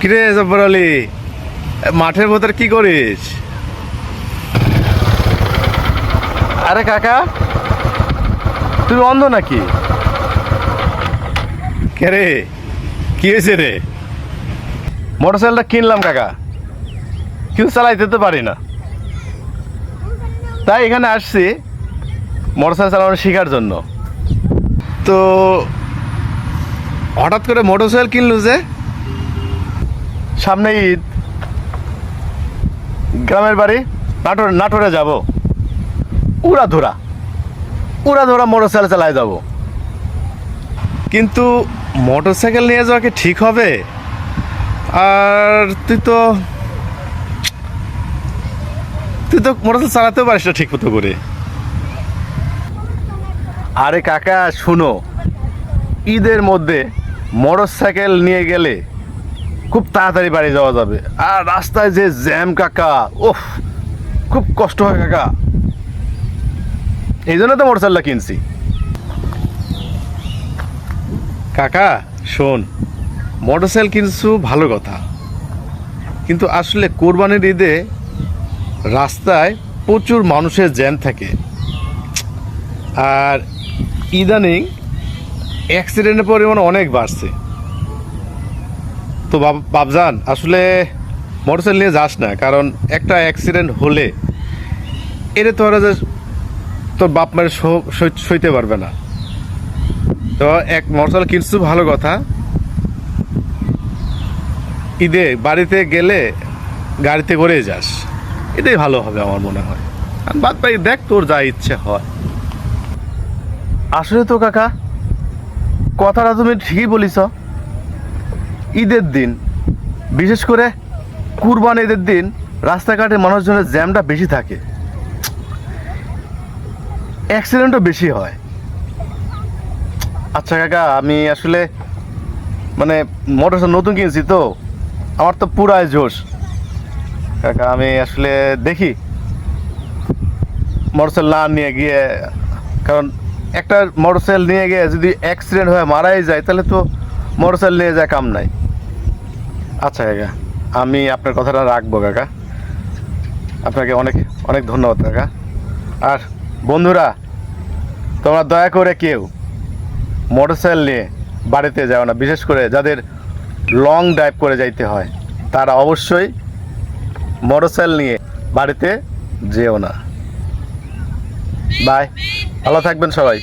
কিরে জব্বর আলী, মাঠের ভেতর কি করিস? আরে কাকা, তুমি অন্ধ নাকি? কে রে, কি হয়েছে রে? মোটরসাইকেলটা কিনলাম কাকা, কিন্তু চালাইতে তো পারি না, তাই এখানে আসছি মোটরসাইকেল চালানো শেখার জন্য। তো হঠাৎ করে মোটরসাইকেল কিনলো যে, সামনে ঈদ, গ্রামের বাড়ি নাটোরে যাব, উড়াধুরা মোটরসাইকেল চালায় যাব। কিন্তু মোটরসাইকেল নিয়ে যাওয়া কি ঠিক হবে? আর তুই তো মোটরসাইকেল চালাতেও পারিস না ঠিক মতো করে। আরে কাকা শুনো, ঈদের মধ্যে মোটরসাইকেল নিয়ে গেলে খুব তাড়াতাড়ি বাড়ি যাওয়া যাবে। আর রাস্তায় যে জ্যাম কাকা, ওফ, খুব কষ্ট হয় কাকা। এই জন্য তো মোটরসাইকেলটা কিনছি। কাকা শোন, মোটরসাইকেল কিনছু ভালো কথা, কিন্তু আসলে কোরবানির ঈদে রাস্তায় প্রচুর মানুষের জ্যাম থাকে। আর ইদানিং অ্যাক্সিডেন্টের পরিমাণ অনেক বাড়ছে। তো বাবজান, আসলে মোটরসাইকেল নিয়ে যাস না, কারণ একটা অ্যাক্সিডেন্ট হলে এটা তোর বাপ মায়ের সইতে পারবে না। তো এক মোটরসাইকেল কিনছু ভালো কথা, ঈদে বাড়িতে গেলে গাড়িতে করেই যাস, এটাই ভালো হবে আমার মনে হয়। আর বাদ বাকি দেখ তোর যা ইচ্ছে হয়। আসলে তো কাকা, কথাটা তুমি ঠিকই বলিস। ঈদের দিন, বিশেষ করে কুরবান ঈদের দিন, রাস্তাঘাটে মানুষজনের জ্যামটা বেশি থাকে, অ্যাক্সিডেন্টও বেশি হয়। আচ্ছা কাকা, আমি আসলে মোটরসাইকেল নতুন কিনছি তো, আমার তো পুরাই জোশ কাকা। আমি আসলে দেখি মোটরসাইকেল না নিয়ে গিয়ে, কারণ একটা মোটরসাইকেল নিয়ে গিয়ে যদি অ্যাক্সিডেন্ট হয়ে মারাই যায়, তাহলে তো মোটরসাইকেল নিয়ে যায় কাম নাই। আচ্ছা কাকা, আমি আপনার কথাটা রাখবো কাকা। আপনাকে অনেক অনেক ধন্যবাদ কাকা। আর বন্ধুরা, তোমরা দয়া করে কেউ মোটরসাইকেল নিয়ে বাড়িতে যাও না, বিশেষ করে যাদের লং ড্রাইভ করে যাইতে হয়, তারা অবশ্যই মোটরসাইকেল নিয়ে বাড়িতে যেও না। বাই, ভালো থাকবেন সবাই।